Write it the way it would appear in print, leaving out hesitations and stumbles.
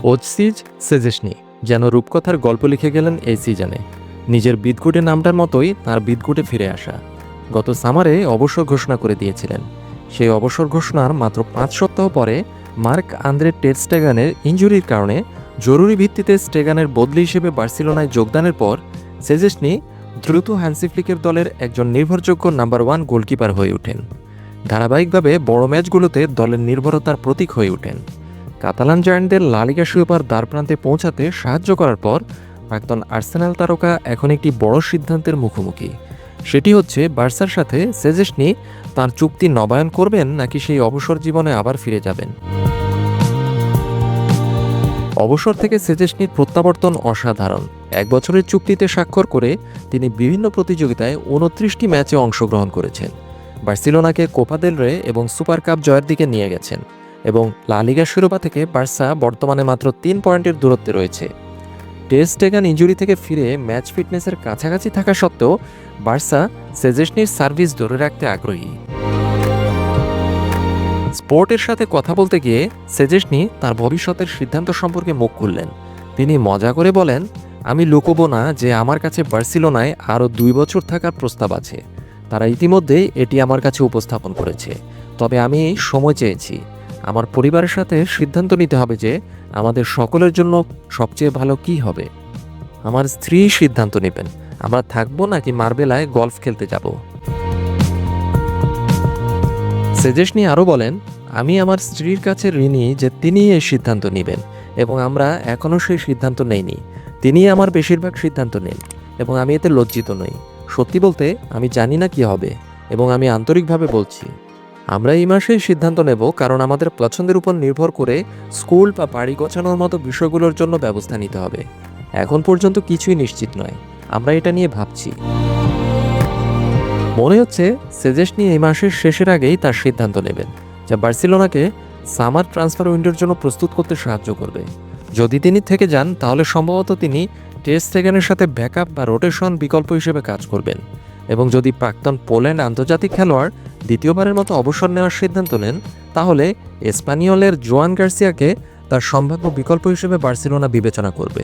ওজসিজ সেজেসনি যেন রূপকথার গল্প লিখে গেলেন এই সিজনে। নিজের বিদঘুটে নামটার মতোই তার বিদঘুটে ফিরে আসা। গত সামারে অবসর ঘোষণা করে দিয়েছিলেন। সেই অবসর ঘোষণার মাত্র 5 সপ্তাহ পরে মার্ক আন্দ্রে টের স্টেগানের ইনজুরির কারণে জরুরি ভিত্তিতে স্টেগানের বদলি হিসেবে বার্সেলোনায় যোগদানের পর সেজেসনি দ্রুত হ্যান্সি ফ্লিকের দলের একজন নির্ভরযোগ্য নাম্বার 1 গোলকিপার হয়ে ওঠেন। ধারাবাহিকভাবে বড় ম্যাচগুলোতে দলের নির্ভরতার প্রতীক হয়ে ওঠেন। কাতালান জায়ান্টদের লা লিগা শিরোপার দ্বারপ্রান্তে পৌঁছাতে সাহায্য করার পর প্রাক্তন আর্সেনাল তারকা এখন একটি বড় সিদ্ধান্তের মুখোমুখি। সেটি হচ্ছে বার্সার সাথে সেজেসনি তাঁর চুক্তি নবায়ন করবেন নাকি সেই অবসর জীবনে আবার ফিরে যাবেন। অবসর থেকে সেজেসনির প্রত্যাবর্তন অসাধারণ। 1 বছরের চুক্তিতে স্বাক্ষর করে তিনি বিভিন্ন প্রতিযোগিতায় 29টি ম্যাচে অংশগ্রহণ করেছেন। বার্সেলোনাকে কোপা দেল রে এবং সুপার কাপ জয়ের দিকে নিয়ে গেছেন এবং লা লিগা শিরোপা থেকে বার্সা বর্তমানে মাত্র 3 পয়েন্টের দূরত্বে রয়েছে। টের স্টেগান ইনজুরি থেকে ফিরে ম্যাচ ফিটনেসের কাছাকাছি থাকা সত্ত্বেও বার্সা সেজেসনির সার্ভিস ধরে রাখতে আগ্রহী। স্পোর্টের সাথে কথা বলতে গিয়ে সেজেসনি তার ভবিষ্যতের সিদ্ধান্ত সম্পর্কে মুখ খুললেন। তিনি মজা করে বলেন, আমি লুকোবো না যে আমার কাছে বার্সেলোনায় আরও 2 বছর থাকার প্রস্তাব আছে। তারা ইতিমধ্যেই এটি আমার কাছে উপস্থাপন করেছে। তবে আমি সময় চেয়েছি। আমার পরিবারের সাথে সিদ্ধান্ত নিতে হবে যে আমাদের সকলের জন্য সবচেয়ে ভালো কী হবে। আমার স্ত্রী সিদ্ধান্ত নেবেন আমরা থাকবো নাকি মার্বেলায় গলফ খেলতে যাব। সেজেসনি আরও বলেন, আমি আমার স্ত্রীর কাছে ঋণী যে তিনি এই সিদ্ধান্ত নেবেন এবং আমরা এখনও সেই সিদ্ধান্ত নেইনি। তিনি আমার বেশিরভাগ সিদ্ধান্ত নেন এবং আমি এতে লজ্জিত নই। সত্যি বলতে আমি জানি না কি হবে এবং আমি আন্তরিকভাবে বলছি আমরা এই মাসেই সিদ্ধান্ত নেব, কারণ আমাদের পছন্দের উপর নির্ভর করে স্কুল বা বাড়ি গোছানোর মতো বিষয়গুলোর জন্য ব্যবস্থা নিতে হবে। এখন পর্যন্ত কিছুই নিশ্চিত নয়, আমরা এটা নিয়ে ভাবছি। মনে হচ্ছে সেজেসনি এই মাসের শেষের আগেই তার সিদ্ধান্ত নেবেন, যা বার্সেলোনাকে সামার ট্রান্সফার উইন্ডোর জন্য প্রস্তুত করতে সাহায্য করবে। যদি তিনি থেকে যান তাহলে সম্ভবত তিনি টের স্টেগানের সাথে ব্যাকআপ বা রোটেশন বিকল্প হিসেবে কাজ করবেন এবং যদি প্রাক্তন পোল্যান্ড আন্তর্জাতিক খেলোয়াড় দ্বিতীয়বারের মতো অবসর নেওয়ার সিদ্ধান্ত নেন তাহলে এসপানিওলের জোয়ান গার্সিয়াকে তার সম্ভাব্য বিকল্প হিসেবে বার্সেলোনা বিবেচনা করবে।